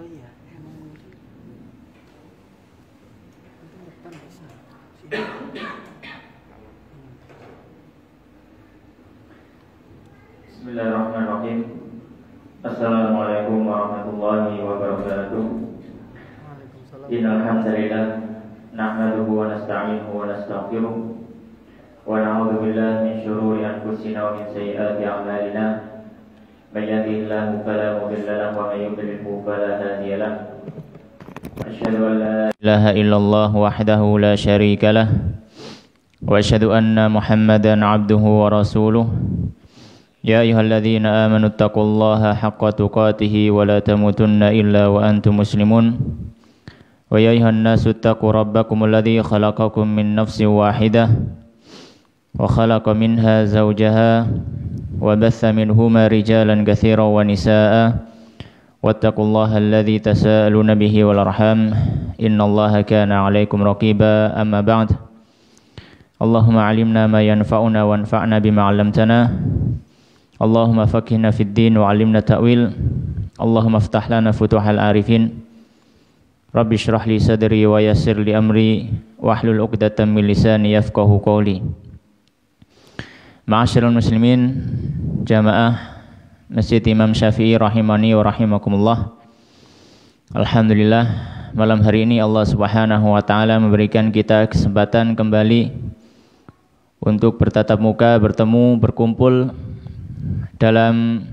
Oh iya, emang itu depan bisa. Bismillahirrahmanirrahim. Assalamualaikum warahmatullahi wabarakatuh. Waalaikumsalam. Innal hamdalillah nahmaduhu wa nasta'inuhu wa nastaghfiruh wa na'udzu billahi min shururi anfusina wa min sayyiati a'malina. May yahdihillahu fala mudilla lahu wa may yudlilhu fala hadiya lahu. Asyhadu an la ilaha illallah wahdahu la syarika lah wa asyhadu anna Muhammadan 'abduhu wa rasuluh. Ya ayyuhalladzina amanu taqullaha haqqa tuqatih wa la tamutunna illa wa antum muslimun. Wa ya ayyuhan nasu taqu rabbakumul ladzi khalaqakum min nafsin wahidah wa khalaqa minha zawjaha wa batha minhuma rijalan katsiran wa nisaa'a wattaqullaha alladzi tasaaluna bihi wal arham innallaha kana 'alaikum raqiba. Amma ba'd. Allahumma 'allimna ma yanfa'una wanfa'na bima 'allamtana. Allahumma faqihna fid din wa 'allimna ta'wil. Allahumma iftah lana futuhal arifin. Rabbi shrah li sadri wa yassir li amri wahlul 'uqdatam min lisani yafqahu qawli. Ma'asyiral muslimin, jamaah Masjid Imam Syafi'i rahimani wa rahimakumullah. Alhamdulillah, malam hari ini Allah Subhanahu wa taala memberikan kita kesempatan kembali untuk bertatap muka, bertemu, berkumpul dalam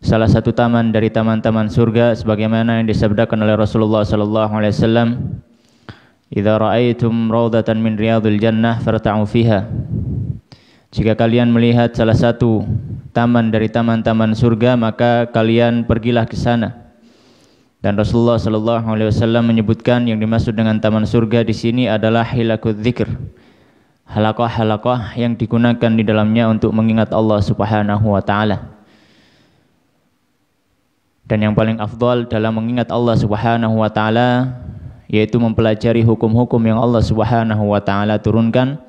salah satu taman dari taman-taman surga sebagaimana yang disabdakan oleh Rasulullah sallallahu alaihi wasallam, "Idza ra'aitum raudatan min riyadil jannah farta'u fiha." Jika kalian melihat salah satu taman dari taman-taman surga, maka kalian pergilah ke sana. Dan Rasulullah sallallahu alaihi wasallam menyebutkan yang dimaksud dengan taman surga di sini adalah hilakul dzikr. Halaqah-halaqah yang digunakan di dalamnya untuk mengingat Allah Subhanahu wa taala. Dan yang paling afdal dalam mengingat Allah Subhanahu wa taala yaitu mempelajari hukum-hukum yang Allah Subhanahu wa taala turunkan,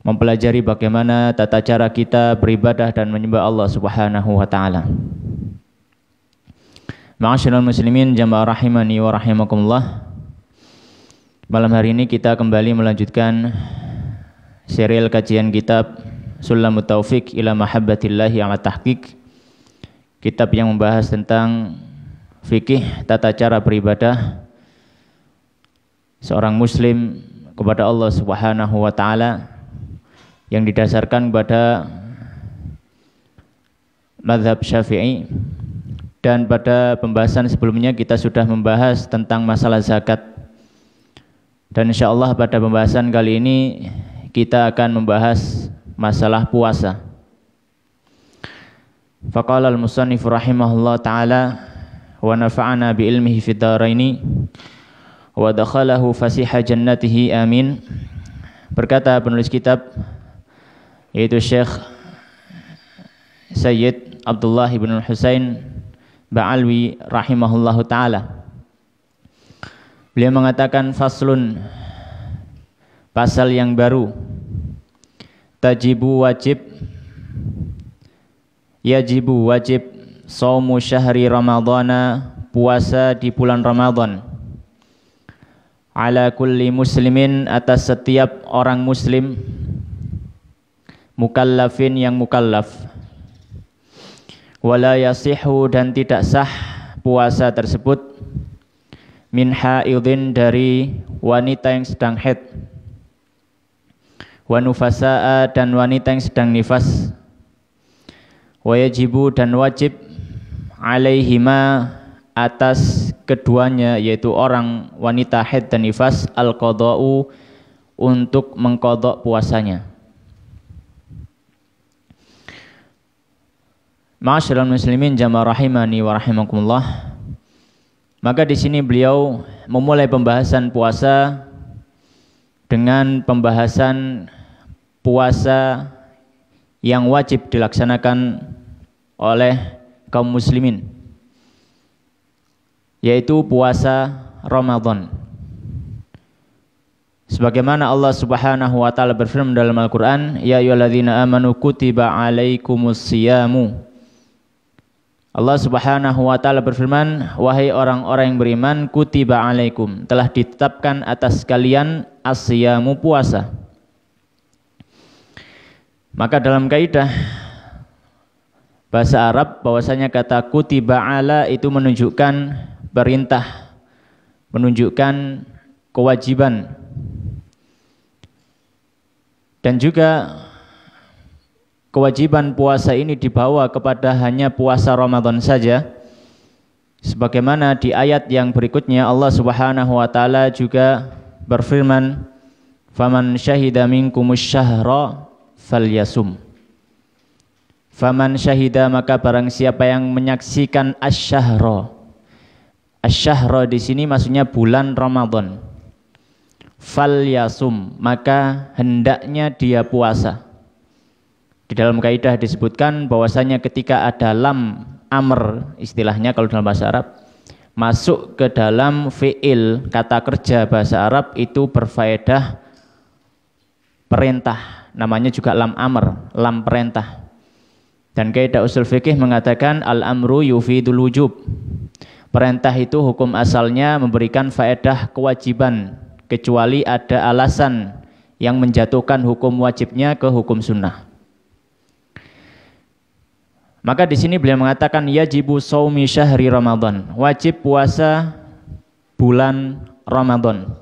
mempelajari bagaimana tata cara kita beribadah dan menyembah Allah Subhanahu wa taala. Ma'asyiral muslimin jamaah rahimani wa rahimakumullah. Malam hari ini kita kembali melanjutkan serial kajian kitab Sulamut Taufiq ila Mahabbatillahi ala Tahqiq. Kitab yang membahas tentang fikih tata cara beribadah seorang muslim kepada Allah Subhanahu wa taala yang didasarkan pada mazhab Syafi'i. Dan pada pembahasan sebelumnya kita sudah membahas tentang masalah zakat. Dan insyaallah pada pembahasan kali ini kita akan membahas masalah puasa. Faqala al-musannif rahimahullah ta'ala wa nafa'ana bi ilmihi fid dharaini wa dakhalahu fasiha jannatihi amin. Berkata penulis kitab yaitu Syekh Sayyid Abdullah ibn Husain Ba'alwi rahimahullahu ta'ala. Beliau mengatakan faslun, pasal yang baru. Tajibu wajib saumu syahri ramadhana, puasa di bulan Ramadan. Ala kulli muslimin, atas setiap orang muslim, mukallafin yang mukallaf. Wala yasihu, dan tidak sah puasa tersebut, min haidin, dari wanita yang sedang haid, wa nufasaa, dan wanita yang sedang nifas, wa yajibu, dan wajib, alaihima, atas keduanya yaitu orang wanita haid dan nifas, al-qada'u, untuk mengqadha puasanya. Ma'asyiral muslimin jamaah rahimani wa rahimakumullah. Maka di sini beliau memulai pembahasan puasa dengan pembahasan puasa yang wajib dilaksanakan oleh kaum muslimin, yaitu puasa Ramadan. Sebagaimana Allah Subhanahu wa taala berfirman dalam Al-Qur'an, ya ayyuhalladzina amanu kutiba alaikumus siyamu. Allah Subhanahu wa taala berfirman, wahai orang-orang yang beriman, kutiba alaikum, telah ditetapkan atas kalian as-siyamu, puasa. Maka dalam kaidah bahasa Arab bahwasanya kata kutiba ala itu menunjukkan perintah, menunjukkan kewajiban. Dan juga kewajiban puasa ini dibawa kepada hanya puasa Ramadan saja. Sebagaimana di ayat yang berikutnya Allah Subhanahu wa taala juga berfirman, "Faman syahida minkumus syahra falyasum." Faman syahida, maka barang siapa yang menyaksikan asy-syahra. Asy-syahra di sini maksudnya bulan Ramadan. Falyasum, maka hendaknya dia puasa. Di dalam kaidah disebutkan bahwasanya ketika ada lam amr, istilahnya kalau dalam bahasa Arab, masuk ke dalam fi'il, kata kerja bahasa Arab itu berfaedah perintah, namanya juga lam amr, lam perintah. Dan kaidah usul fikih mengatakan al-amru yufidul wujub. Perintah itu hukum asalnya memberikan faedah kewajiban, kecuali ada alasan yang menjatuhkan hukum wajibnya ke hukum sunnah. Maka di sini beliau mengatakan yajibu shaumi syahri Ramadan, wajib puasa bulan Ramadan.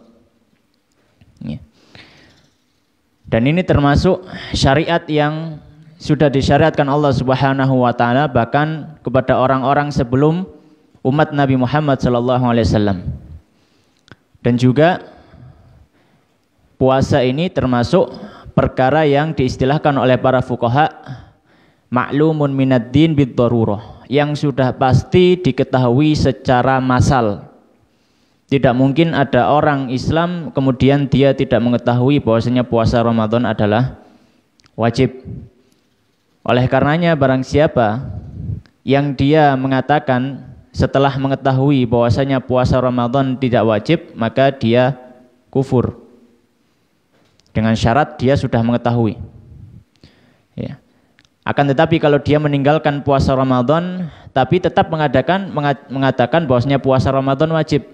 Dan ini termasuk syariat yang sudah disyariatkan Allah Subhanahu wa taala bahkan kepada orang-orang sebelum umat Nabi Muhammad sallallahu alaihi wasallam. Dan juga puasa ini termasuk perkara yang diistilahkan oleh para fuqaha ma'lumun minad din bid darurah, yang sudah pasti diketahui secara massal. Tidak mungkin ada orang Islam kemudian dia tidak mengetahui bahwasanya puasa Ramadan adalah wajib. Oleh karenanya barang siapa yang dia mengatakan setelah mengetahui bahwasanya puasa Ramadan tidak wajib, maka dia kufur. Dengan syarat dia sudah mengetahui. Ya. Akan tetapi kalau dia meninggalkan puasa Ramadan tapi tetap mengatakan bahwasanya puasa Ramadan wajib,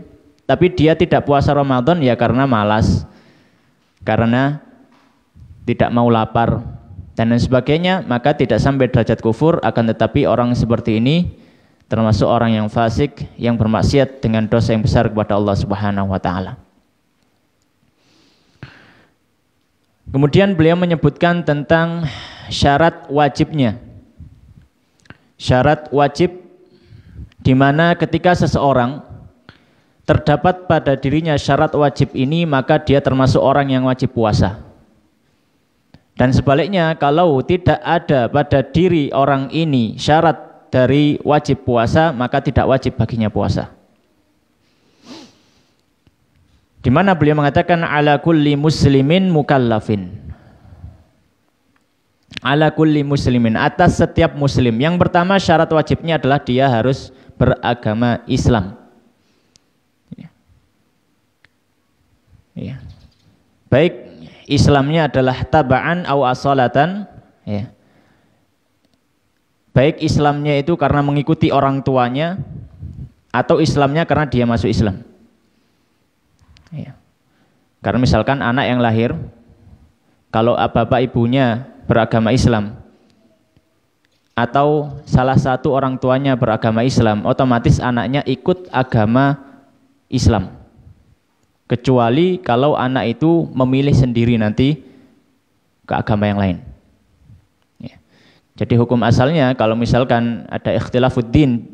tapi dia tidak puasa Ramadan ya karena malas, karena tidak mau lapar dan lain sebagainya, maka tidak sampai derajat kufur. Akan tetapi orang seperti ini termasuk orang yang fasik, yang bermaksiat dengan dosa yang besar kepada Allah Subhanahu wa taala. Kemudian beliau menyebutkan tentang syarat wajibnya. Syarat wajib di mana ketika seseorang terdapat pada dirinya syarat wajib ini, maka dia termasuk orang yang wajib puasa. Dan sebaliknya, kalau tidak ada pada diri orang ini syarat dari wajib puasa, maka tidak wajib baginya puasa. Di mana beliau mengatakan ala kulli muslimin mukallafin. Ala kulli muslimin, atas setiap muslim. Yang pertama syarat wajibnya adalah dia harus beragama Islam. Ya. Baik Islamnya adalah taba'an au asalatan, ya. Baik Islamnya itu karena mengikuti orang tuanya atau Islamnya karena dia masuk Islam. Ya. Karena misalkan anak yang lahir, kalau bapak ibunya beragama Islam atau salah satu orang tuanya beragama Islam, otomatis anaknya ikut agama Islam. Kecuali kalau anak itu memilih sendiri nanti ke agama yang lain. Ya. Jadi hukum asalnya kalau misalkan ada ikhtilafuddin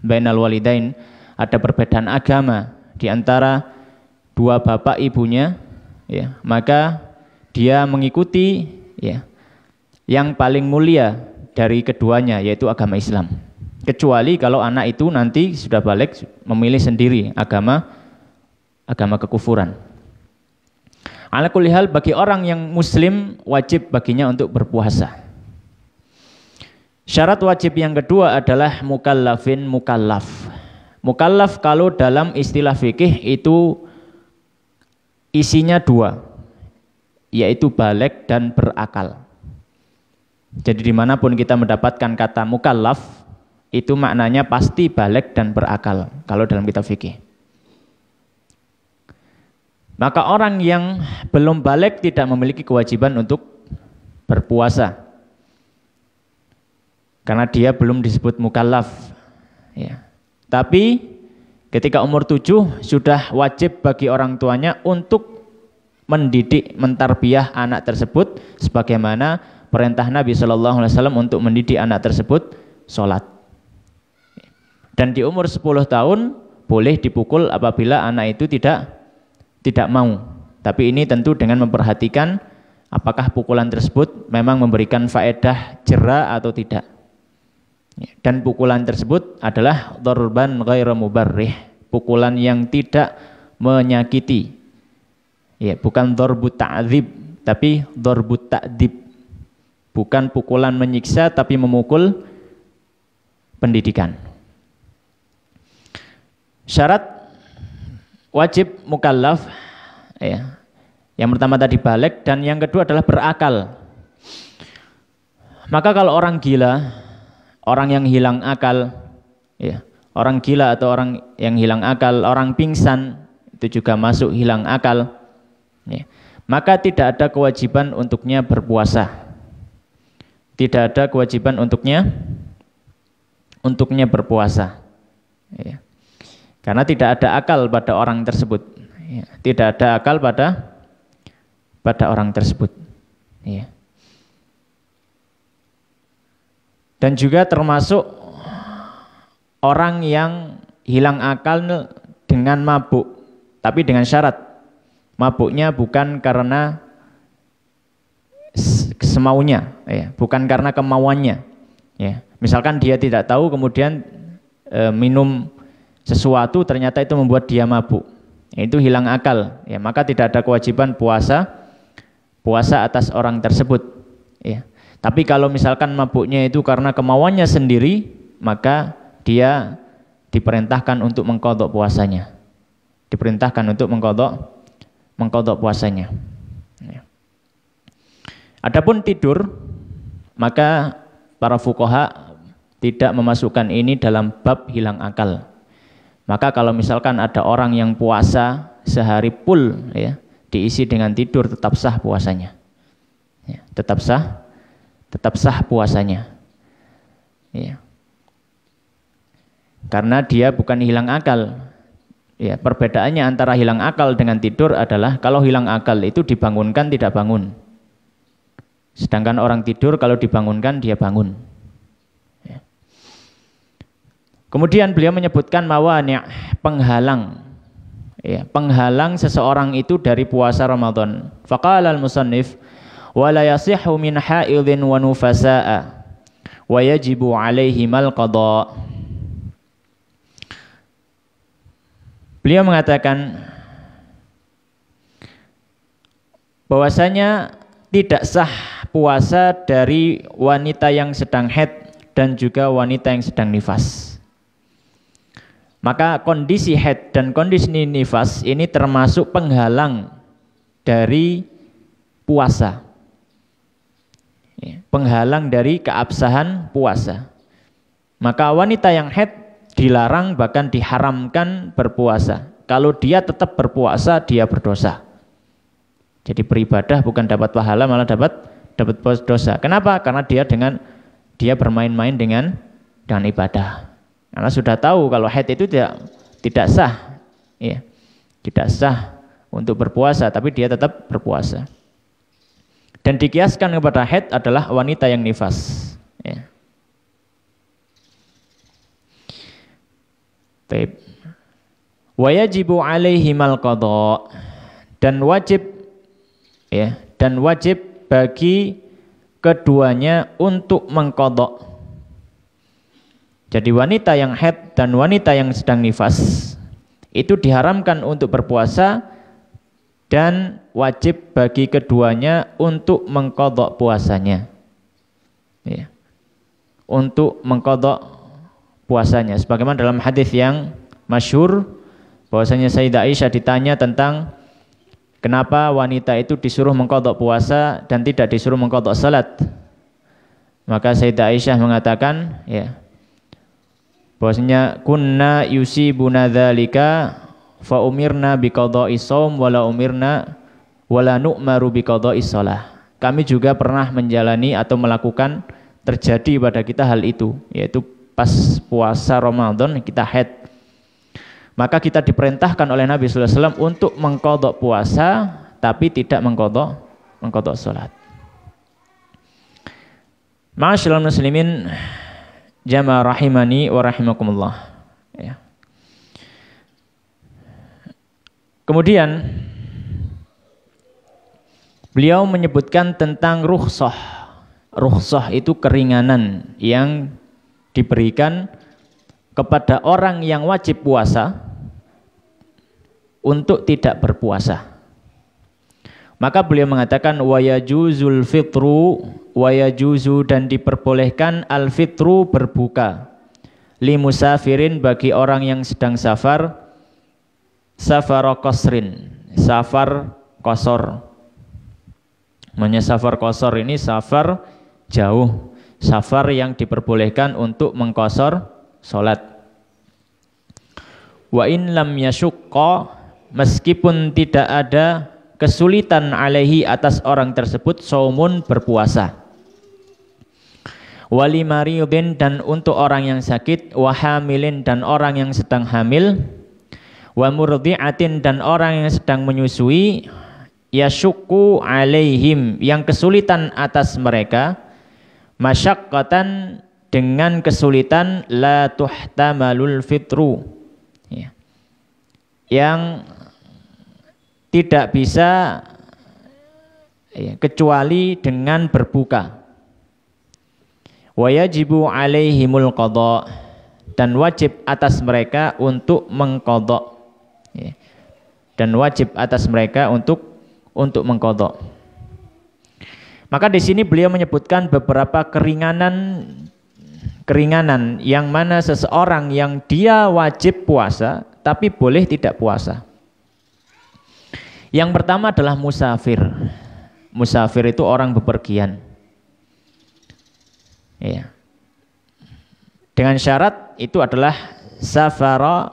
bainal walidain, ada perbedaan agama di antara dua bapak ibunya, ya, maka dia mengikuti, ya, yang paling mulia dari keduanya, yaitu agama Islam. Kecuali kalau anak itu nanti sudah balik memilih sendiri agama kekufuran. Ala kulli hal, bagi orang yang muslim wajib baginya untuk berpuasa. Syarat wajib yang kedua adalah mukallafin mukallaf. Mukallaf kalau dalam istilah fikih itu isinya dua, yaitu baligh dan berakal. Jadi dimanapun kita mendapatkan kata mukallaf, itu maknanya pasti baligh dan berakal kalau dalam kitab fikih. Maka orang yang belum baligh tidak memiliki kewajiban untuk berpuasa karena dia belum disebut mukallaf, ya. Tapi ketika umur 7 sudah wajib bagi orang tuanya untuk mendidik, mentarbiyah anak tersebut sebagaimana perintah Nabi Shallallahu Alaihi Wasallam untuk mendidik anak tersebut sholat. Dan di umur 10 tahun boleh dipukul apabila anak itu tidak mau. Tapi ini tentu dengan memperhatikan apakah pukulan tersebut memang memberikan faedah jera atau tidak. Dan pukulan tersebut adalah darban ghairu mubarrih, pukulan yang tidak menyakiti. Ya, bukan darbut ta'dzib, tapi darbut ta'dib. Bukan pukulan menyiksa tapi memukul pendidikan. Syarat wajib mukallaf, ya. Yang pertama tadi baligh dan yang kedua adalah berakal. Maka kalau orang gila, orang yang hilang akal, ya, orang gila atau orang yang hilang akal, orang pingsan itu juga masuk hilang akal, ya, maka tidak ada kewajiban untuknya berpuasa. Tidak ada kewajiban untuknya berpuasa, ya. Karena tidak ada akal pada orang tersebut, ya. Tidak ada akal pada orang tersebut, ya. Dan juga termasuk orang yang hilang akal dengan mabuk, tapi dengan syarat mabuknya bukan karena semaunya, ya, bukan karena kemauannya, ya. Misalkan dia tidak tahu kemudian minum sesuatu ternyata itu membuat dia mabuk, ya, itu hilang akal, ya, maka tidak ada kewajiban puasa atas orang tersebut, ya. Tapi kalau misalkan mabuknya itu karena kemauannya sendiri, maka dia diperintahkan untuk mengqadha puasanya. Diperintahkan untuk mengqadha puasanya. Ya. Adapun tidur, maka para fuqaha tidak memasukkan ini dalam bab hilang akal. Maka kalau misalkan ada orang yang puasa sehari full, ya, diisi dengan tidur, tetap sah puasanya, ya, tetap sah puasanya, ya. Karena dia bukan hilang akal, ya. Perbedaannya antara hilang akal dengan tidur adalah kalau hilang akal itu dibangunkan tidak bangun, sedangkan orang tidur kalau dibangunkan dia bangun, ya. Kemudian beliau menyebutkan mawani', penghalang, ya, penghalang seseorang itu dari puasa Ramadan. Faqala al-musannif wa la yasihhu min haidhin wa nufasaa wa yajibu alaihimal qada. Beliau mengatakan bahwasanya tidak sah puasa dari wanita yang sedang haid dan juga wanita yang sedang nifas. Maka kondisi haid dan kondisi nifas ini termasuk penghalang dari puasa, penghalang dari keabsahan puasa. Maka wanita yang haid dilarang bahkan diharamkan berpuasa. Kalau dia tetap berpuasa dia berdosa. Jadi beribadah bukan dapat pahala malah dapat dosa. Kenapa? Karena dia bermain-main dengan ibadah. Karena sudah tahu kalau haid itu tidak sah, ya, tidak sah untuk berpuasa, tapi dia tetap berpuasa. Dan dikiaskan kepada haid adalah wanita yang nifas, ya. Baik. Wa yajibu alaihimal qada, dan wajib, ya, dan wajib bagi keduanya untuk mengqadha. Jadi wanita yang haid dan wanita yang sedang nifas itu diharamkan untuk berpuasa dan wajib bagi keduanya untuk mengqadha puasanya, ya, untuk mengqadha puasanya. Sebagaimana dalam hadis yang masyhur bahwasanya Sayyidah Aisyah ditanya tentang kenapa wanita itu disuruh mengqadha puasa dan tidak disuruh mengqadha salat. Maka Sayyidah Aisyah mengatakan, ya, Bahwasanya kunna yusibuna dzalika fa umirna biqada'is shaum wala umirna wala nu'maru biqada'is shalah. Kami juga pernah menjalani atau melakukan terjadi pada kita hal itu, yaitu pas puasa Ramadan kita haid. Maka kita diperintahkan oleh Nabi sallallahu alaihi wasallam untuk mengqadha puasa tapi tidak mengqadha salat. Ma'asyiral muslimin jamaah rahimani wa rahimakumullah. Ya. Kemudian beliau menyebutkan tentang rukhsah. Rukhsah itu keringanan yang diberikan kepada orang yang wajib puasa untuk tidak berpuasa. Maka beliau mengatakan wa yajuzul fitru wa yajuzu, dan diperbolehkan al fitru berbuka li musafirin bagi orang yang sedang safar, safar qasrin, safar qasar. Namanya safar qasar ini safar jauh, safar yang diperbolehkan untuk mengqasar salat. Wa in lam yashqa, meskipun tidak ada kesulitan alaihi atas orang tersebut, saumun berpuasa. Wali maridin, dan untuk orang yang sakit, wa hamilin, dan orang yang sedang hamil, wa murdi'atin, dan orang yang sedang menyusui, yashukku alaihim, yang kesulitan atas mereka, masyaqqatan, dengan kesulitan, la tuhtamalul fitru, ya, yang tidak bisa ya, kecuali dengan berbuka. Wa yajibu alaihimul qadha, dan wajib atas mereka untuk mengqadha, ya, dan wajib atas mereka untuk mengqadha. Maka di sini beliau menyebutkan beberapa keringanan yang mana seseorang yang dia wajib puasa tapi boleh tidak puasa. Yang pertama adalah musafir. Musafir itu orang bepergian. Ya. Dengan syarat itu adalah safara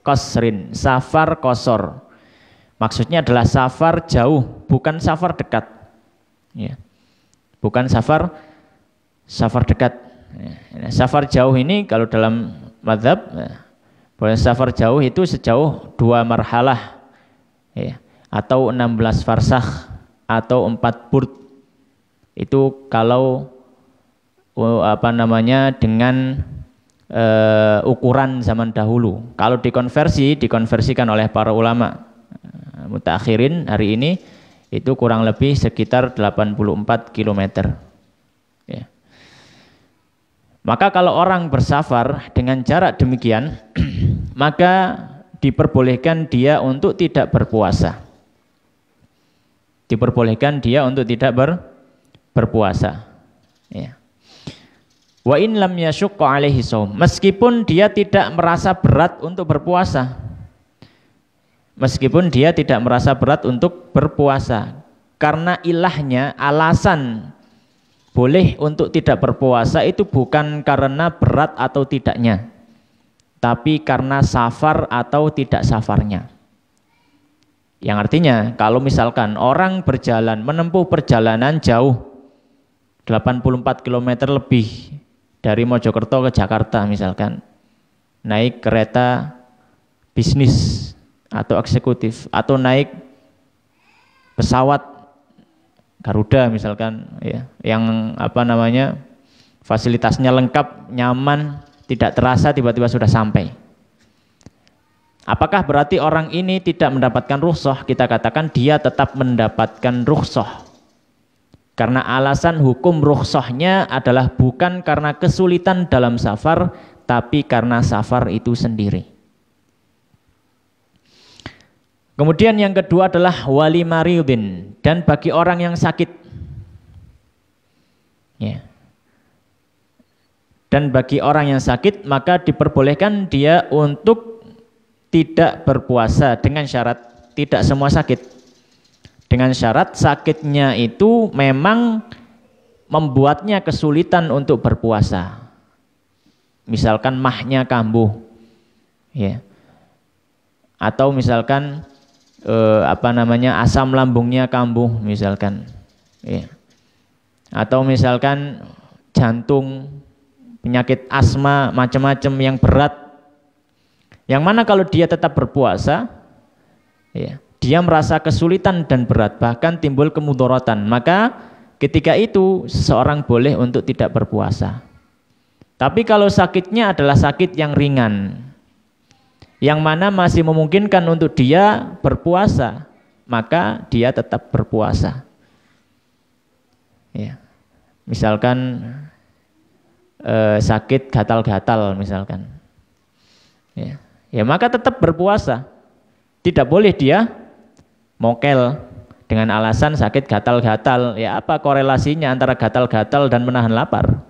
qasrin, safar qasar. Maksudnya adalah safar jauh, bukan safar dekat. Ya. Bukan safar dekat. Ya. Safar jauh ini kalau dalam mazhab, boleh safar jauh itu sejauh 2 marhalah. Ya. Atau 16 farsakh atau 4 burd. Itu kalau dengan ukuran zaman dahulu. Kalau dikonversikan oleh para ulama mutakhirin hari ini itu kurang lebih sekitar 84 km. Ya. Maka kalau orang bersafar dengan jarak demikian, maka diperbolehkan dia untuk tidak berpuasa. Diperbolehkan dia untuk tidak berpuasa. Ya. Wa in lam yashqa alaihi shaum, meskipun dia tidak merasa berat untuk berpuasa. Meskipun dia tidak merasa berat untuk berpuasa, karena ilahnya, alasan boleh untuk tidak berpuasa itu bukan karena berat atau tidaknya, tapi karena safar atau tidak safarnya. Yang artinya kalau misalkan orang berjalan menempuh perjalanan jauh 84 km lebih dari Mojokerto ke Jakarta misalkan, naik kereta bisnis atau eksekutif atau naik pesawat Garuda misalkan, ya, yang fasilitasnya lengkap, nyaman, tidak terasa tiba-tiba sudah sampai. Apakah berarti orang ini tidak mendapatkan rukhsah? Kita katakan dia tetap mendapatkan rukhsah. Karena alasan hukum rukhsahnya adalah bukan karena kesulitan dalam safar, tapi karena safar itu sendiri. Kemudian yang kedua adalah wali maridin, dan bagi orang yang sakit. Ya. Dan bagi orang yang sakit maka diperbolehkan dia untuk tidak berpuasa dengan syarat, tidak semua sakit. Dengan syarat sakitnya itu memang membuatnya kesulitan untuk berpuasa. misalkan mahnya kambuh, ya, atau misalkan asam lambungnya kambuh misalkan, ya, atau misalkan jantung, penyakit asma, macam-macam yang berat, yang mana kalau dia tetap berpuasa, ya, dia merasa kesulitan dan berat, bahkan timbul kemudorotan, maka ketika itu seseorang boleh untuk tidak berpuasa. Tapi kalau sakitnya adalah sakit yang ringan, yang mana masih memungkinkan untuk dia berpuasa, maka dia tetap berpuasa. Ya. Misalkan sakit gatal-gatal misalkan, ya maka tetap berpuasa. Tidak boleh dia mokel dengan alasan sakit gatal-gatal. Ya apa korelasinya antara gatal-gatal dan menahan lapar?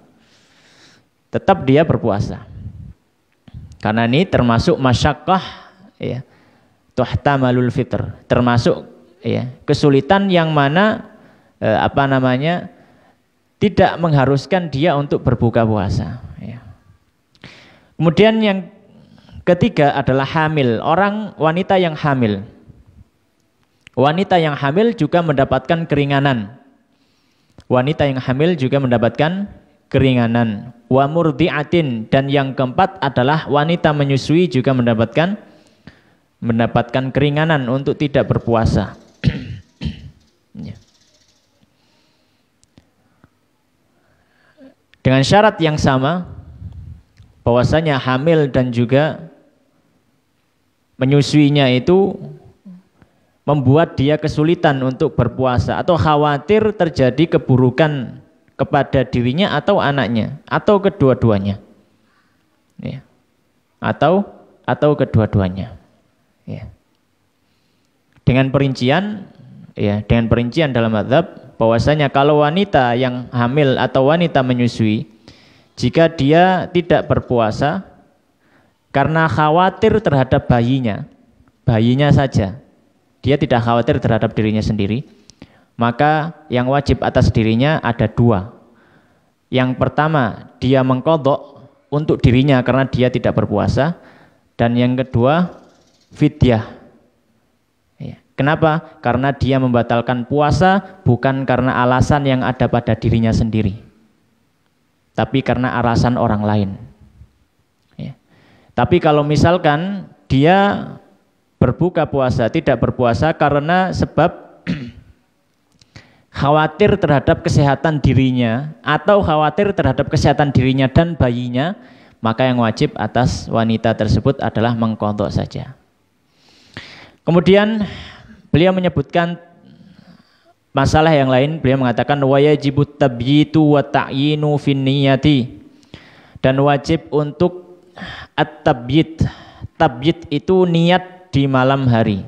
Tetap dia berpuasa. Karena ini termasuk masyaqqah, ya, tuhtamalul fitr, termasuk, ya, kesulitan yang mana tidak mengharuskan dia untuk berbuka puasa, ya. Kemudian yang ketiga adalah hamil, wanita yang hamil. Wanita yang hamil juga mendapatkan keringanan. Wanita yang hamil juga mendapatkan keringanan. Wa murdi'atin, dan yang keempat adalah wanita menyusui juga mendapatkan keringanan untuk tidak berpuasa. Ya. Dengan syarat yang sama, bahwasanya hamil dan juga menyusuinya itu membuat dia kesulitan untuk berpuasa atau khawatir terjadi keburukan kepada dirinya atau anaknya atau kedua-duanya, ya. atau kedua-duanya, ya. Dengan perincian dalam mazhab bahwasanya kalau wanita yang hamil atau wanita menyusui, jika dia tidak berpuasa karena khawatir terhadap bayinya saja, dia tidak khawatir terhadap dirinya sendiri, maka yang wajib atas dirinya ada dua. Yang pertama, dia mengqadha untuk dirinya karena dia tidak berpuasa, dan yang kedua, fidyah. Ya. Kenapa? Karena dia membatalkan puasa bukan karena alasan yang ada pada dirinya sendiri, tapi karena alasan orang lain. Ya. Tapi kalau misalkan dia berbuka puasa, tidak berpuasa karena sebab khawatir terhadap kesehatan dirinya atau khawatir terhadap kesehatan dirinya dan bayinya, maka yang wajib atas wanita tersebut adalah mengqadha saja. Kemudian beliau menyebutkan masalah yang lain. Beliau mengatakan wa yajibut tabyitu wa ta'yinu fin niyati, dan wajib untuk at-tabyit. Tabyit itu niat di malam hari.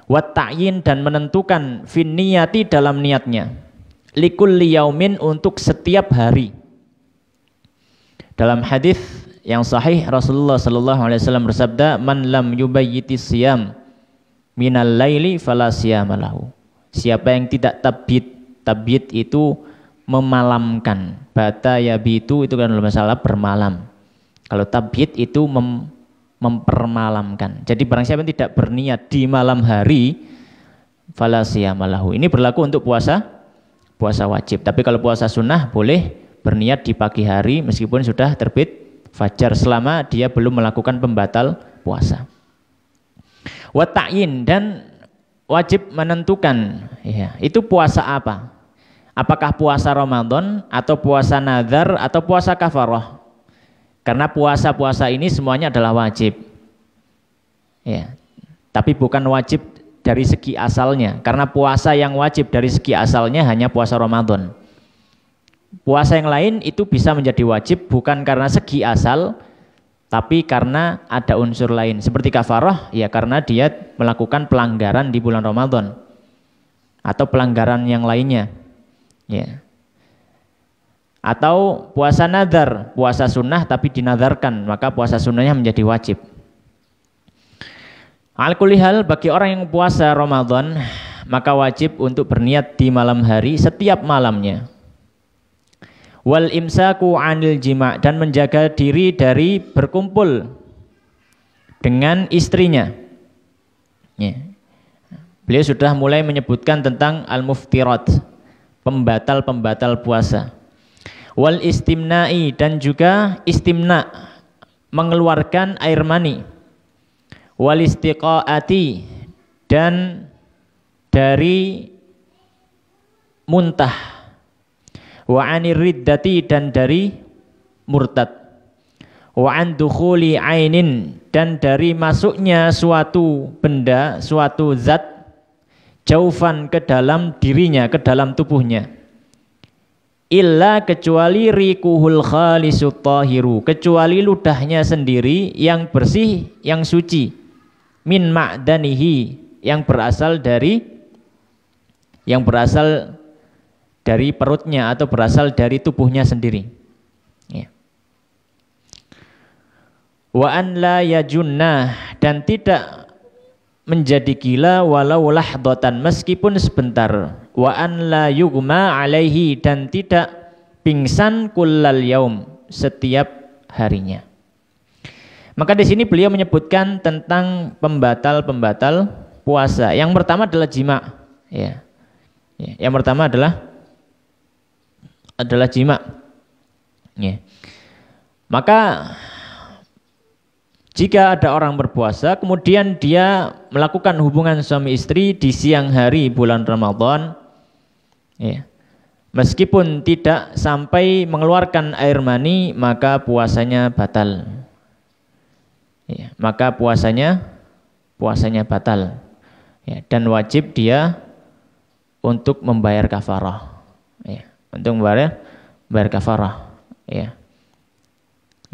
Wa ta'yin, dan menentukan fin niyati dalam niatnya. Likulli yaumin, untuk setiap hari. Dalam hadis yang sahih Rasulullah sallallahu alaihi wasallam bersabda, "Man lam yubayyitis siyam minal laili fala siyama lahu." Siapa yang tidak tabyit itu memalamkan. Bata yabitu itu kan dalam masalah bermalam. Kalau tabyit itu mempermalamkan. Jadi barang siapa yang tidak berniat di malam hari, fala siyama lahu. Ini berlaku untuk puasa wajib. Tapi kalau puasa sunnah boleh berniat di pagi hari meskipun sudah terbit fajar, selama dia belum melakukan pembatal puasa. Wa ta'yin, dan wajib menentukan, ya, itu puasa apa? Apakah puasa Ramadan atau puasa nazar atau puasa kafarah? Karena puasa-puasa ini semuanya adalah wajib, ya. Tapi bukan wajib dari segi asalnya, karena puasa yang wajib dari segi asalnya hanya puasa Ramadan. Puasa yang lain itu bisa menjadi wajib bukan karena segi asal, tapi karena ada unsur lain. Seperti kafarah, ya karena dia melakukan pelanggaran di bulan Ramadan atau pelanggaran yang lainnya, ya. Atau puasa nazar, puasa sunnah tapi dinazarkan, maka puasa sunnahnya menjadi wajib. Al-kulli hal, bagi orang yang puasa Ramadan, maka wajib untuk berniat di malam hari setiap malamnya. Wal imsaku 'anil jima', dan menjaga diri dari berkumpul dengan istrinya. Ya. Beliau sudah mulai menyebutkan tentang al-muftirat, pembatal-pembatal puasa. Wal istimna'i, dan juga istimna, mengeluarkan air mani. Wal istiqaati, dan dari muntah. Wa 'anir riddati, dan dari murtad. Wa 'an dukhuli 'ainin, dan dari masuknya suatu benda, suatu zat, jaufan, ke dalam dirinya, ke dalam tubuhnya. Illa, kecuali rikuhul khalisut tahiru, kecuali ludahnya sendiri yang bersih, yang suci. Min ma'danihi, yang berasal dari perutnya atau berasal dari tubuhnya sendiri. Ya. Wa an la yajunnah, dan tidak menjadi gila walau lahdatan, meskipun sebentar. Wa an la yugma alaihi, dan tidak pingsan kullal yaum, setiap harinya. Maka di sini beliau menyebutkan tentang pembatal-pembatal puasa. Yang pertama adalah jima. Ya. Yang pertama adalah jima. Ya. Maka jika ada orang berpuasa, kemudian dia melakukan hubungan suami istri di siang hari bulan Ramadan, ya, meskipun tidak sampai mengeluarkan air mani, maka puasanya batal. Ya, maka puasanya batal. Ya, dan wajib dia untuk membayar kafarah. Ya, untuk membayar kafarah. Ya,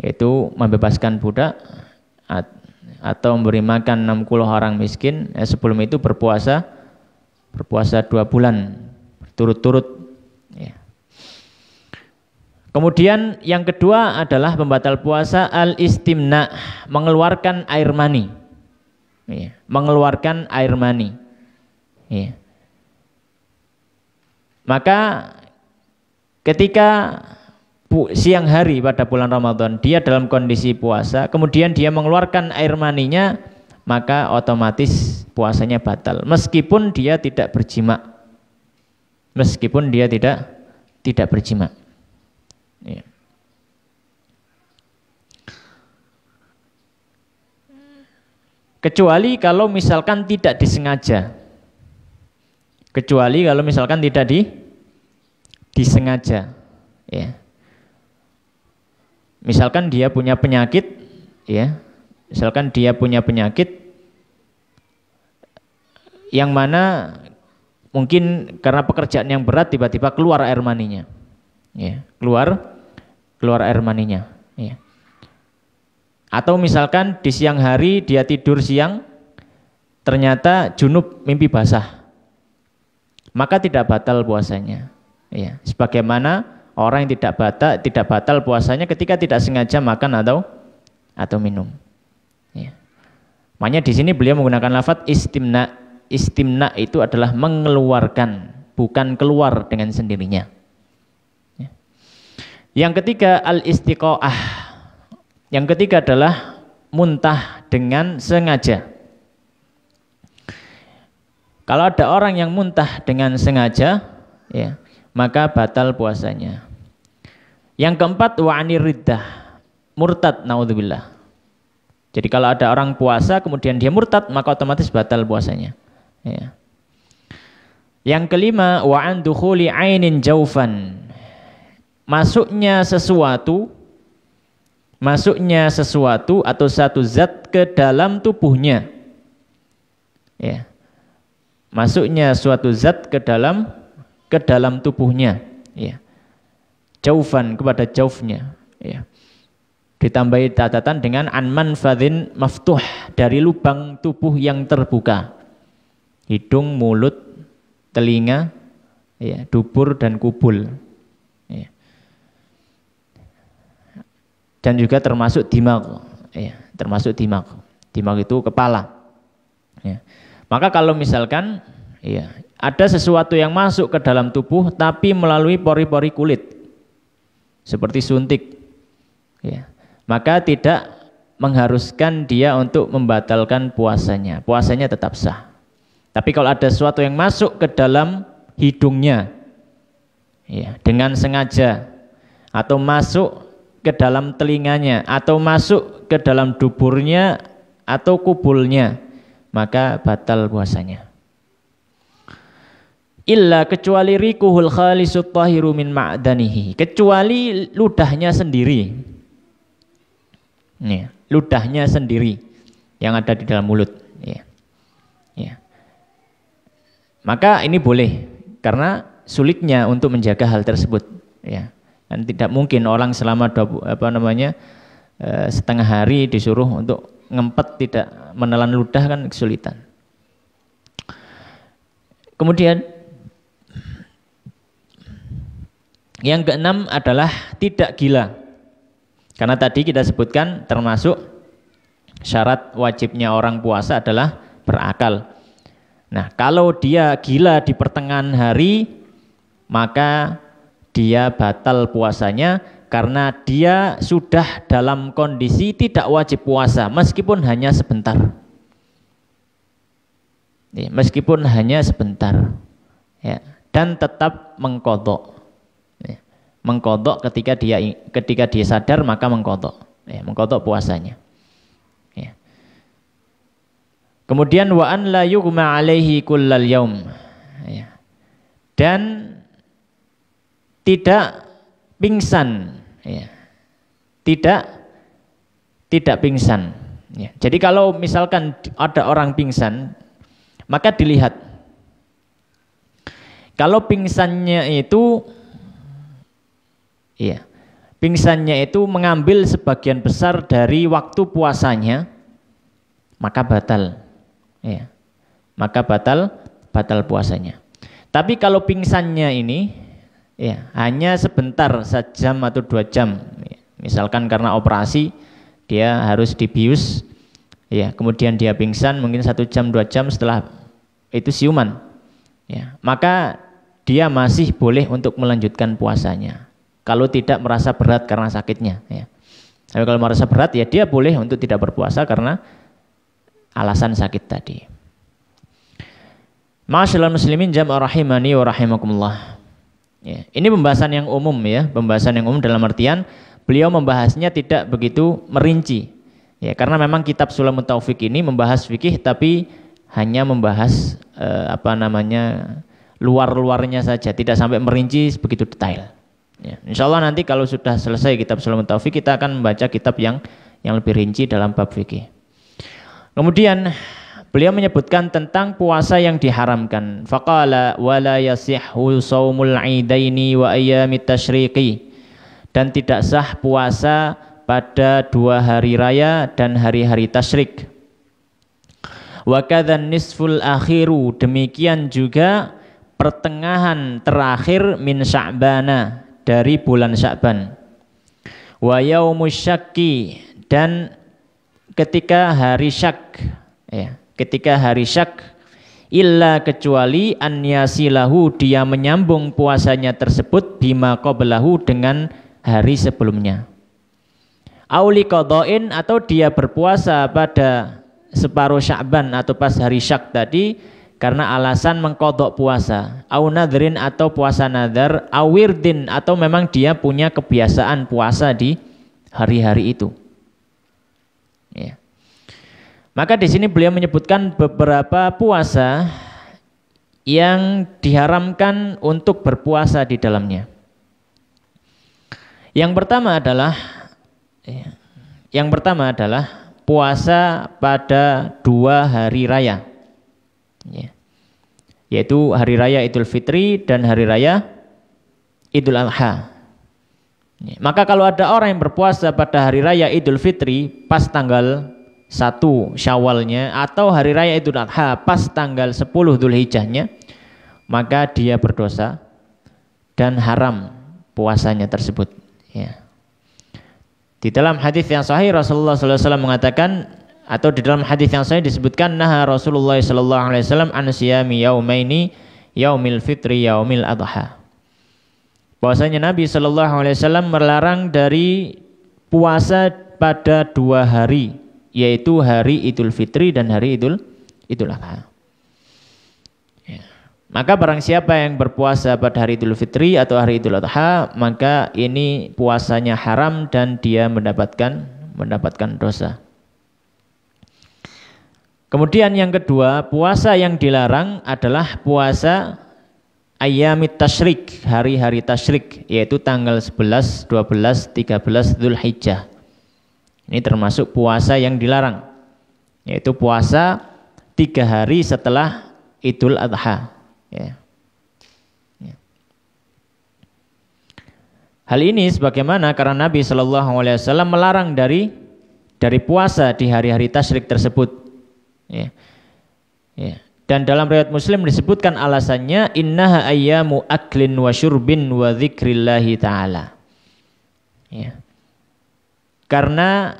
yaitu membebaskan budak atau memberi makan 60 orang miskin. Sebelum itu berpuasa 2 bulan berturut-turut. Ya. Kemudian yang kedua adalah pembatal puasa al-istimna, mengeluarkan air mani. Ya. Mengeluarkan air mani. Ya. Maka ketika siang hari pada bulan Ramadan dia dalam kondisi puasa, kemudian dia mengeluarkan air maninya, maka otomatis puasanya batal meskipun dia tidak berjima. Meskipun dia tidak berjima. Ya. Kecuali kalau misalkan tidak disengaja. Kecuali kalau misalkan tidak disengaja. Ya. Misalkan dia punya penyakit, ya. Misalkan dia punya penyakit yang mana mungkin karena pekerjaan yang berat tiba-tiba keluar air maninya. Ya, keluar air maninya, ya. Atau misalkan di siang hari dia tidur siang ternyata junub, mimpi basah. Maka tidak batal puasanya. Ya, sebagaimana orang yang tidak batal puasanya ketika tidak sengaja makan atau minum. Ya. Makanya di sini beliau menggunakan lafaz istimna. Istimna itu adalah mengeluarkan, bukan keluar dengan sendirinya. Ya. Yang ketiga al-istiqaah. Yang ketiga adalah muntah dengan sengaja. Kalau ada orang yang muntah dengan sengaja, ya, maka batal puasanya. Yang keempat wa 'anir riddah, murtad, naudzubillah. Jadi kalau ada orang puasa kemudian dia murtad, maka otomatis batal puasanya. Ya. Yang kelima wa 'an dukhuli 'ainin jaufan, masuknya sesuatu atau satu zat ke dalam tubuhnya. Ya. Masuknya suatu zat ke dalam tubuhnya, ya. Jaufan, kepada jaufnya, ya. Ditambahi catatan dengan an manfadhin maftuh, dari lubang tubuh yang terbuka. Hidung, mulut, telinga, ya, dubur dan kubul. Ya. Dan juga termasuk dimag, ya, termasuk dimag. Dimag itu kepala. Ya. Maka kalau misalkan, ya, ada sesuatu yang masuk ke dalam tubuh tapi melalui pori-pori kulit, seperti suntik, ya, maka tidak mengharuskan dia untuk membatalkan puasanya. Puasanya tetap sah. Tapi kalau ada sesuatu yang masuk ke dalam hidungnya, ya, dengan sengaja, atau masuk ke dalam telinganya, atau masuk ke dalam duburnya atau kubulnya, maka batal puasanya. Illa, kecuali rikuhul khalisut tahiru min ma'danihi, kecuali ludahnya sendiri, ya, ludahnya sendiri yang ada di dalam mulut, ya. Ya. Maka ini boleh karena sulitnya untuk menjaga hal tersebut, ya. Dan tidak mungkin orang selama setengah hari disuruh untuk ngempet tidak menelan ludah, kan kesulitan. Kemudian yang keenam adalah tidak gila. Karena tadi kita sebutkan termasuk syarat wajibnya orang puasa adalah berakal. Nah, kalau dia gila di pertengahan hari, maka dia batal puasanya karena dia sudah dalam kondisi tidak wajib puasa meskipun hanya sebentar. Ya, meskipun hanya sebentar, ya, dan tetap mengqadha. Ya, mengqadha ketika dia sadar, maka mengqadha, ya, mengqadha puasanya. Ya. Kemudian wa an la yughma alaihi kullal yaum, ya, dan tidak pingsan, ya, tidak pingsan, ya. Jadi kalau misalkan ada orang pingsan, maka dilihat kalau pingsannya itu, ya, pingsannya itu mengambil sebagian besar dari waktu puasanya, maka batal, ya, maka batal puasanya. Tapi kalau pingsannya ini, ya, hanya sebentar, 1 jam atau 2 jam, ya, misalkan karena operasi dia harus dibius, ya, kemudian dia pingsan mungkin 1 jam 2 jam, setelah itu siuman, ya, maka dia masih boleh untuk melanjutkan puasanya kalau tidak merasa berat karena sakitnya, ya. Tapi kalau merasa berat, ya dia boleh untuk tidak berpuasa karena alasan sakit tadi. Ma'asyiral muslimin jamaah rahimani wa rahimakumullah. Ya, ini pembahasan yang umum, ya, pembahasan yang umum dalam artian beliau membahasnya tidak begitu merinci, ya, karena memang kitab Sulamut Taufik ini membahas fikih tapi hanya membahas luar-luarnya saja, tidak sampai merinci begitu detail. Ya, insya Allah nanti kalau sudah selesai kitab Sulamut Taufik, kita akan membaca kitab yang lebih rinci dalam bab fikih. Kemudian beliau menyebutkan tentang puasa yang diharamkan. Faqala wala yasihhu shaumul idaini wa ayyamit tasyriqi, dan tidak sah puasa pada 2 hari raya dan hari-hari tasyrik. Wa kadzan nisful akhiru, demikian juga pertengahan terakhir min Sya'bana, dari bulan Sya'ban. Wa yaumus syakki, dan ketika hari syak, ya, ketika hari syak, illa, kecuali an yasilahu, dia menyambung puasanya tersebut bima qablahu, dengan hari sebelumnya. Auli qadhain, atau dia berpuasa pada separuh Sya'ban atau pas hari syak tadi karena alasan mengqadha puasa. Au nadrin, atau puasa nadar. Au wirdin, atau memang dia punya kebiasaan puasa di hari-hari itu, ya. Maka di sini beliau menyebutkan beberapa puasa yang diharamkan untuk berpuasa di dalamnya. Yang pertama adalah puasa pada 2 hari raya, ya, yaitu hari raya Idul Fitri dan hari raya Idul Adha. Ya, maka kalau ada orang yang berpuasa pada hari raya Idul Fitri pas tanggal 1 Syawalnya, atau hari raya Idul Adha pas tanggal 10 Dzulhijjahnya, maka dia berdosa dan haram puasanya tersebut, ya. Di dalam hadis yang sahih Rasulullah SAW mengatakan, atau di dalam hadis yang sahih disebutkan, naha Rasulullah SAW an siyami yaumaini, yaumil fitri yaumil adha. bahwasanya Nabi Shallallahu Alaihi Wasallam melarang dari puasa pada 2 hari, yaitu hari Idul Fitri dan hari Idul Adha. Ya. Maka barang siapa yang berpuasa pada hari Idul Fitri atau hari Idul Adha, maka ini puasanya haram dan dia mendapatkan dosa. Kemudian yang kedua, puasa yang dilarang adalah puasa Ayyamit Tasyrik, hari-hari tasyrik, yaitu tanggal 11, 12, 13 Dzulhijjah. Ini termasuk puasa yang dilarang, yaitu puasa 3 hari setelah Idul Adha. Ya. Ya. Hal ini sebagaimana karena Nabi Shallallahu Alaihi Wasallam melarang dari puasa di hari-hari tasyrik tersebut. Ya. Ya. Dan dalam riwayat Muslim disebutkan alasannya innaha ayyamu aklin wa syurbin wa dzikrillahi ta'ala. Ya. Karena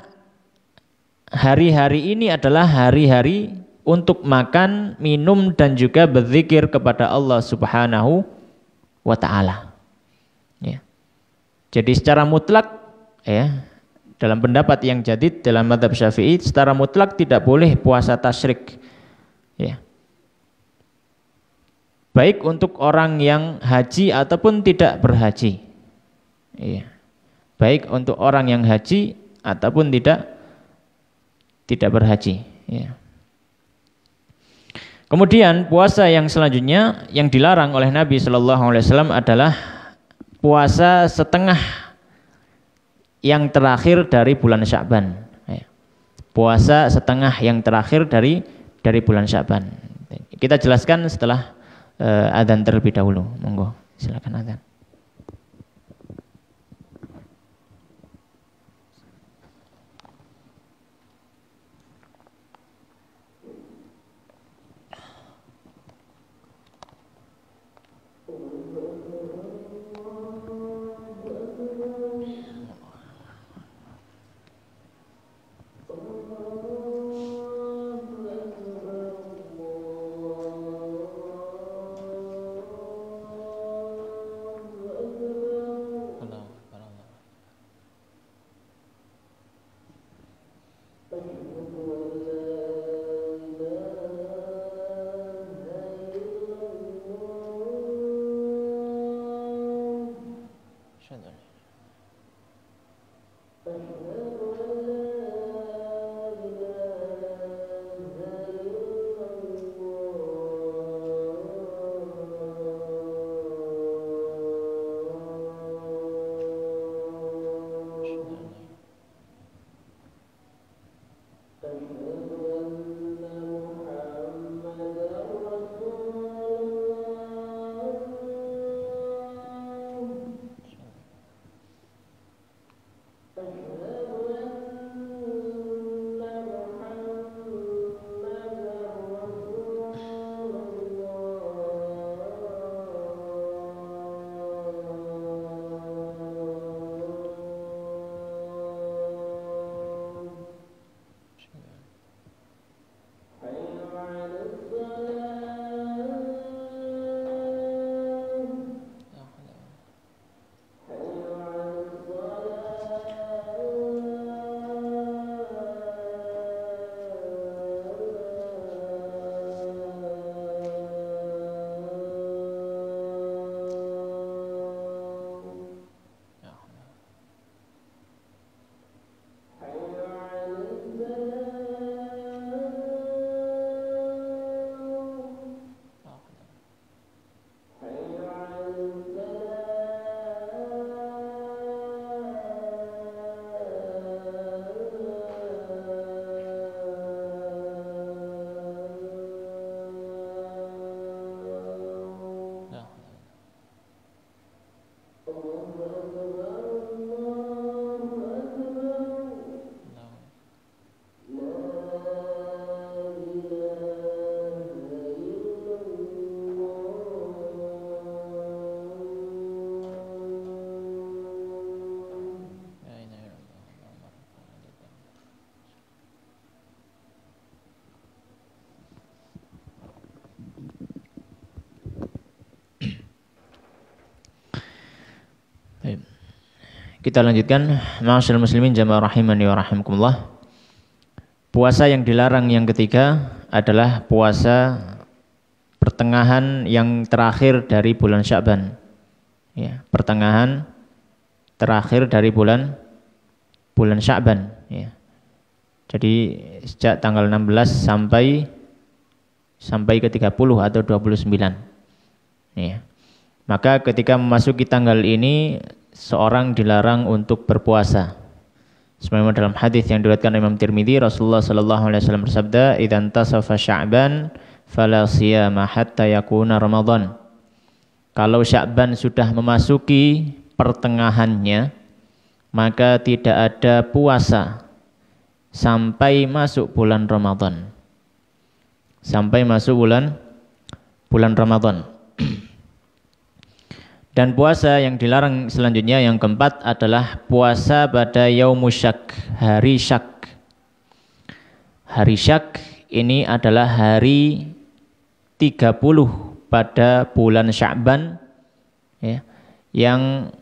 hari-hari ini adalah hari-hari untuk makan, minum dan juga berzikir kepada Allah Subhanahu wa taala. Ya. Jadi secara mutlak ya, dalam pendapat yang jadid dalam mazhab Syafi'i secara mutlak tidak boleh puasa tasyrik. Ya. Baik untuk orang yang haji ataupun tidak berhaji. Iya. Baik untuk orang yang haji ataupun tidak berhaji. Iya. Kemudian puasa yang selanjutnya yang dilarang oleh Nabi Shallallahu Alaihi Wasallam adalah puasa setengah yang terakhir dari bulan Sya'ban. Iya. Puasa setengah yang terakhir dari bulan Sya'ban. Kita jelaskan setelah adzan terlebih dahulu. Monggo, silakan adzan. Kita lanjutkan. Ma'asyiral muslimin jamaah rahimani wa rahimakumullah. Puasa yang dilarang yang ketiga adalah puasa pertengahan yang terakhir dari bulan Sya'ban. Ya, pertengahan terakhir dari bulan Sya'ban, ya. Jadi sejak tanggal 16 sampai ke 30 atau 29. Ya. Maka ketika memasuki tanggal ini seorang dilarang untuk berpuasa. Sebagaimana dalam hadis yang diriwayatkan Imam Tirmidzi, Rasulullah sallallahu alaihi wasallam bersabda, "Idzan tasafa Sya'ban fala siyama hatta yakuna Ramadan." Kalau Sya'ban sudah memasuki pertengahannya, maka tidak ada puasa sampai masuk bulan Ramadan. Sampai masuk bulan Ramadan. Dan puasa yang dilarang selanjutnya yang keempat adalah puasa pada yaumus syak, hari syak. Hari syak ini adalah hari 30 pada bulan Sya'ban, ya, yang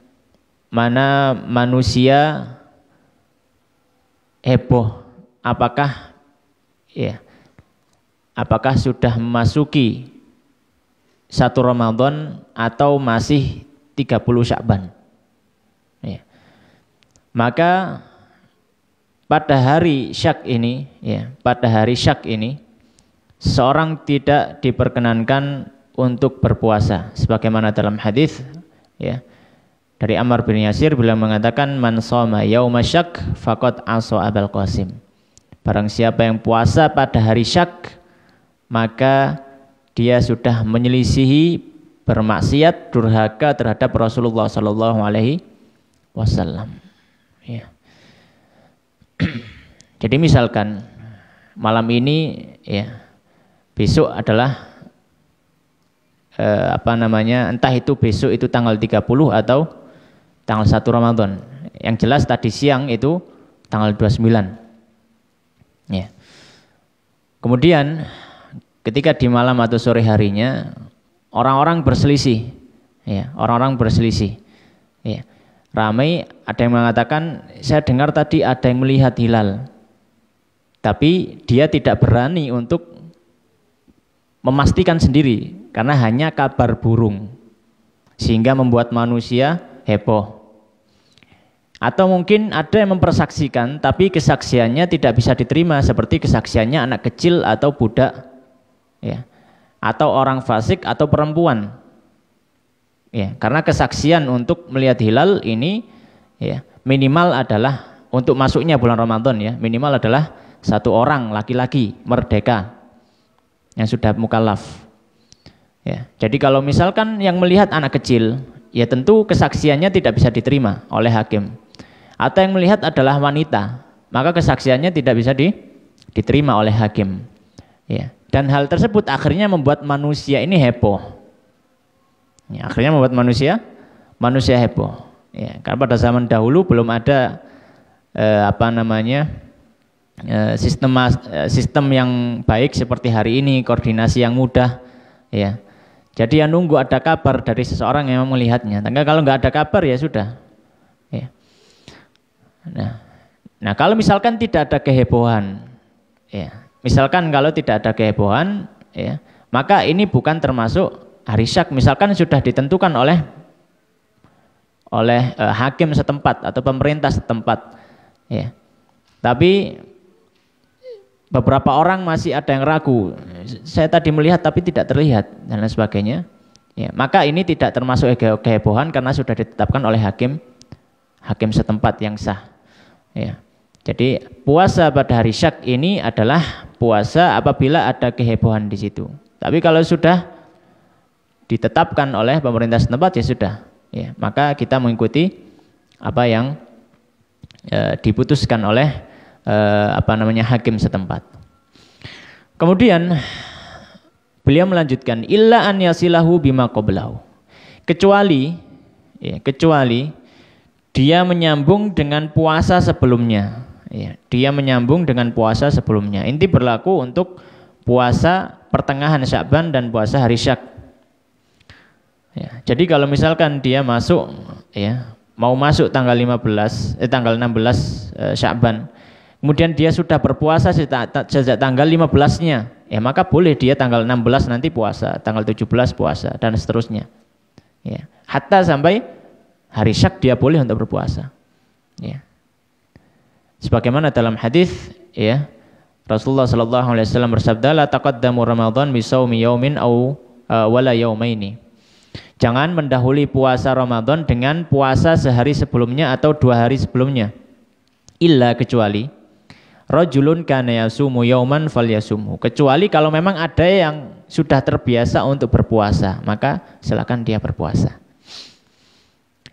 mana manusia heboh apakah sudah memasuki 1 Ramadan atau masih 30 Sya'ban. Ya. Maka pada hari syak ini, seorang tidak diperkenankan untuk berpuasa sebagaimana dalam hadis, ya, dari Ammar bin Yasir beliau mengatakan, man shoma yauma syak faqad asa Abul Qasim. Barang siapa yang puasa pada hari syak, maka dia sudah menyelisihi, bermaksiat, durhaka terhadap Rasulullah sallallahu alaihi wasallam. Ya. Jadi misalkan malam ini, ya, besok adalah entah itu besok itu tanggal 30 atau tanggal 1 Ramadan. Yang jelas tadi siang itu tanggal 29. Ya. Kemudian ketika di malam atau sore harinya orang-orang berselisih. Ya, orang-orang berselisih. Ya. Ramai, ada yang mengatakan saya dengar tadi ada yang melihat hilal. Tapi dia tidak berani untuk memastikan sendiri karena hanya kabar burung sehingga membuat manusia heboh. Atau mungkin ada yang mempersaksikan tapi kesaksiannya tidak bisa diterima seperti kesaksiannya anak kecil atau budak, ya, atau orang fasik atau perempuan. Ya, karena kesaksian untuk melihat hilal ini, ya, minimal adalah untuk masuknya bulan Ramadan, ya, minimal adalah 1 orang laki-laki merdeka yang sudah mukallaf. Ya, jadi kalau misalkan yang melihat anak kecil, ya tentu kesaksiannya tidak bisa diterima oleh hakim. Atau yang melihat adalah wanita, maka kesaksiannya tidak bisa diterima oleh hakim. Ya, dan hal tersebut akhirnya membuat manusia ini heboh. Ya, akhirnya membuat manusia heboh. Ya, karena pada zaman dahulu belum ada sistem yang baik seperti hari ini, koordinasi yang mudah, ya. Jadi ya nunggu ada kabar dari seseorang yang melihatnya. Tapi kalau nggak ada kabar ya sudah. Ya. Nah kalau misalkan tidak ada kehebohan, ya. Misalkan kalau tidak ada kehebohan, ya, maka ini bukan termasuk hari syak. Misalkan sudah ditentukan oleh hakim setempat atau pemerintah setempat, ya. Tapi beberapa orang masih ada yang ragu. Saya tadi melihat tapi tidak terlihat dan lain sebagainya. Ya, maka ini tidak termasuk kehebohan karena sudah ditetapkan oleh hakim setempat yang sah. Ya. Jadi puasa pada hari syak ini adalah puasa apabila ada kehebohan di situ. Tapi kalau sudah ditetapkan oleh pemerintah setempat ya sudah. Ya, maka kita mengikuti apa yang diputuskan oleh hakim setempat. Kemudian beliau melanjutkan illa an yasilahu bima qablahu. Kecuali dia menyambung dengan puasa sebelumnya. Ya, dia menyambung dengan puasa sebelumnya. Ini berlaku untuk puasa pertengahan Sya'ban dan puasa hari syak. Ya, jadi kalau misalkan dia masuk, ya, mau masuk tanggal 16 Sya'ban, kemudian dia sudah berpuasa sejak tanggal 15-nya, ya maka boleh dia tanggal 16 nanti puasa, tanggal 17 puasa dan seterusnya. Ya, hatta sampai hari Syak dia boleh untuk berpuasa. Ya. Sebagaimana dalam hadis, ya, Rasulullah sallallahu alaihi wasallam bersabda, la taqaddamu Ramadan bi shaumi yaumin aw wala yaumaini. Jangan mendahului puasa Ramadan dengan puasa sehari sebelumnya atau 2 hari sebelumnya. Illa kecuali rajulun kana yasumu yauman falyasumhu. Kecuali kalau memang ada yang sudah terbiasa untuk berpuasa, maka silakan dia berpuasa.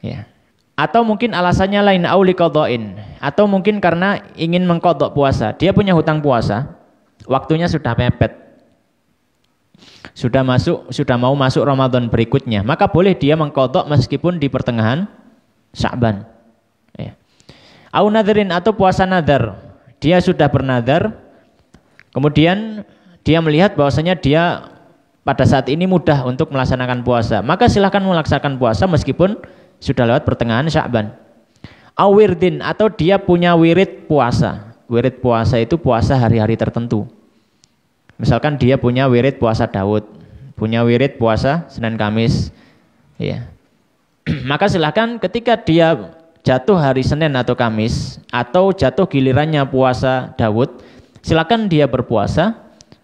Ya. Atau mungkin alasannya lain, auli qadhain, atau mungkin karena ingin mengqadha puasa. Dia punya hutang puasa, waktunya sudah mepet. Sudah mau masuk Ramadan berikutnya, maka boleh dia mengqadha meskipun di pertengahan Sya'ban. Ya. Au nadhirin, atau puasa nadar. Dia sudah bernadar, kemudian dia melihat bahwasanya dia pada saat ini mudah untuk melaksanakan puasa, maka silahkan melaksanakan puasa meskipun sudah lewat pertengahan Sya'ban. Awirdin, atau dia punya wirid puasa. Wirid puasa itu puasa hari-hari tertentu. Misalkan dia punya wirid puasa Daud, punya wirid puasa Senin Kamis, ya. Maka silahkan ketika dia jatuh hari Senin atau Kamis, atau jatuh gilirannya puasa Daud, silakan dia berpuasa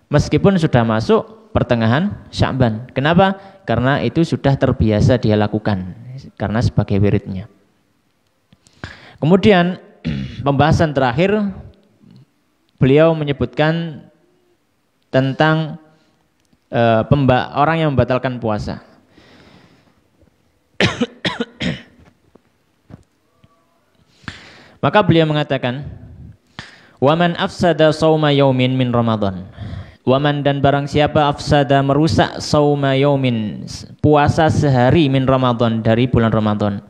meskipun sudah masuk pertengahan Sya'ban. Kenapa? Karena itu sudah terbiasa dia lakukan, karena sebagai wiridnya. Kemudian pembahasan terakhir, beliau menyebutkan tentang orang yang membatalkan puasa. Maka beliau mengatakan, waman afsada sauma yaumin min Ramadan. Waman, dan barang siapa afsada merusak sauma yaumin, puasa sehari min Ramadan, dari bulan Ramadan.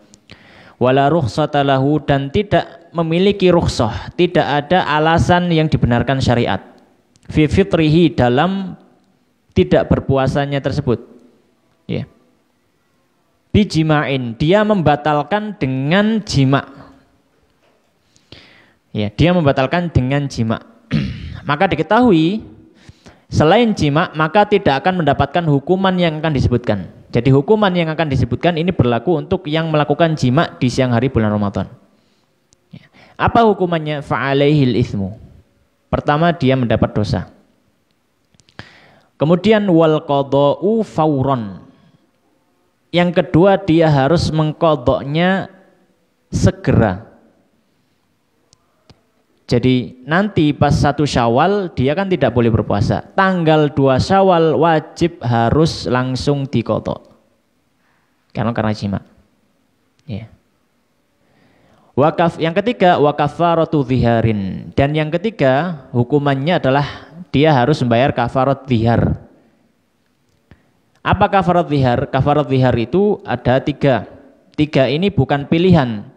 Wala rukhsata lahu, dan tidak memiliki rukhsah, tidak ada alasan yang dibenarkan syariat. Fi fitrihi, dalam tidak berpuasanya tersebut. Ya. Bijima'in, dia membatalkan dengan jima'. Ya, dia membatalkan dengan jima'. Maka diketahui selain jima', maka tidak akan mendapatkan hukuman yang akan disebutkan. Jadi hukuman yang akan disebutkan ini berlaku untuk yang melakukan jima' di siang hari bulan Ramadan. Ya. Apa hukumannya? Fa'alaihil itsmu. Pertama, dia mendapat dosa. Kemudian wal qadha'u fauron. Yang kedua, dia harus mengqadha'nya segera. Jadi nanti pas 1 Syawal dia kan tidak boleh berpuasa. Tanggal 2 Syawal wajib harus langsung diqadha. Karena jima. Ya. Yang ketiga, wa kafaratu dhiharin. Dan yang ketiga, hukumannya adalah dia harus membayar kafarat dhihar. Apa kafarat dhihar? Kafarat dhihar itu ada 3. 3 ini bukan pilihan,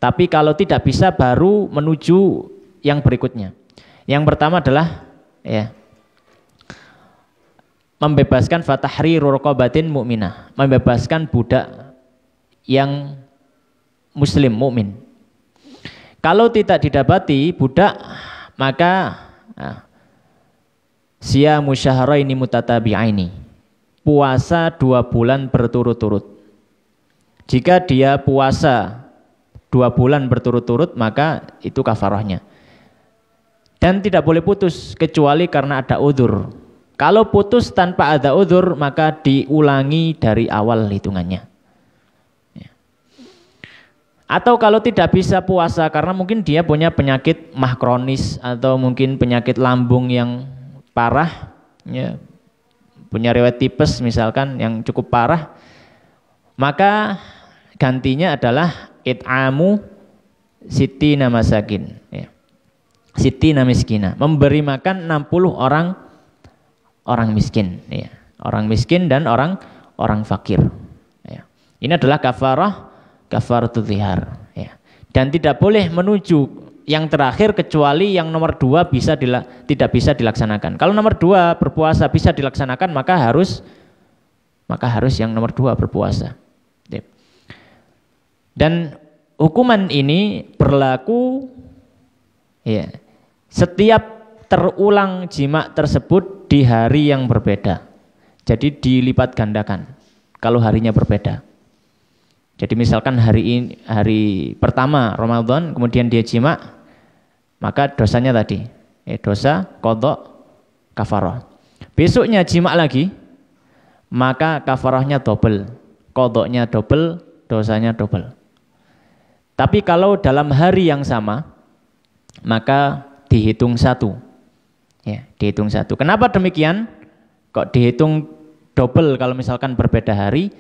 tapi kalau tidak bisa baru menuju yang berikutnya. Yang pertama adalah, ya, membebaskan fatahriru raqabatin mu'minah, membebaskan budak yang muslim mukmin. Kalau tidak didapati budak, maka siyamu syahraini mutatabi'aini, puasa 2 bulan berturut-turut. Jika dia puasa 2 bulan berturut-turut, maka itu kafarahnya. Dan tidak boleh putus kecuali karena ada udzur. Kalau putus tanpa ada udzur, maka diulangi dari awal hitungannya. Atau kalau tidak bisa puasa karena mungkin dia punya penyakit mah kronis, atau mungkin penyakit lambung yang parah, ya, punya riwayat tipes misalkan yang cukup parah, maka gantinya adalah it'amu sittina masakin, ya. Sittina miskina, memberi makan 60 orang miskin, ya. Orang miskin dan orang fakir, ya. Ini adalah kafaratul dzihar, ya. Dan tidak boleh menuju yang terakhir kecuali yang nomor 2 tidak bisa dilaksanakan. Kalau nomor 2 berpuasa bisa dilaksanakan, maka harus yang nomor 2 berpuasa. Dan hukuman ini berlaku ya, setiap terulang jima tersebut di hari yang berbeda. Jadi dilipat gandakan kalau harinya berbeda. Jadi misalkan hari pertama Ramadan kemudian dia jima, maka dosanya tadi dosa qadha kafarah. Besoknya jima lagi, maka kafarahnya double, qadhanya double, dosanya double. Tapi kalau dalam hari yang sama, maka dihitung satu. Ya, dihitung satu. Kenapa demikian? Kok dihitung double kalau misalkan berbeda hari?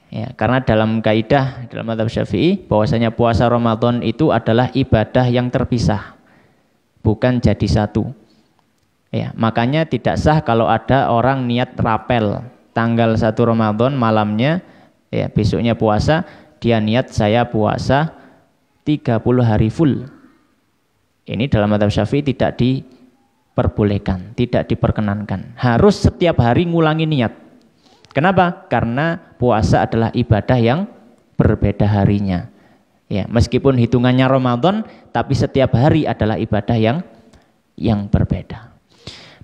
Ya, karena dalam kaidah dalam mazhab Syafi'i bahwasanya puasa Ramadan itu adalah ibadah yang terpisah, bukan jadi satu. Ya, makanya tidak sah kalau ada orang niat rapel tanggal 1 Ramadan malamnya, ya besoknya puasa, dia niat saya puasa 30 hari full. Ini dalam mazhab Syafi'i tidak diperbolehkan, tidak diperkenankan. Harus setiap hari ngulangi niat. Kenapa? Karena puasa adalah ibadah yang berbeda harinya. Ya, meskipun hitungannya Ramadan, tapi setiap hari adalah ibadah yang berbeda.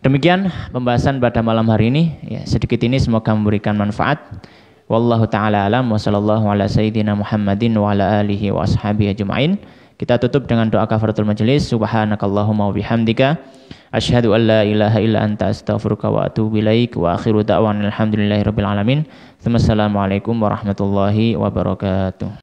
Demikian pembahasan pada malam hari ini. Ya, sedikit ini semoga memberikan manfaat. Wallahu ta'ala alam wa sallallahu ala sayyidina Muhammadin wa ala alihi wa ashabihi ajma'in. Kita tutup dengan doa kafaratul majelis. Subhanakallahumma wa bihamdika asyhadu an la ilaha illa anta astaghfiruka wa atubu ilaik wa akhiru da'wana alhamdulillahirabbil alamin. Assalamualaikum warahmatullahi wabarakatuh.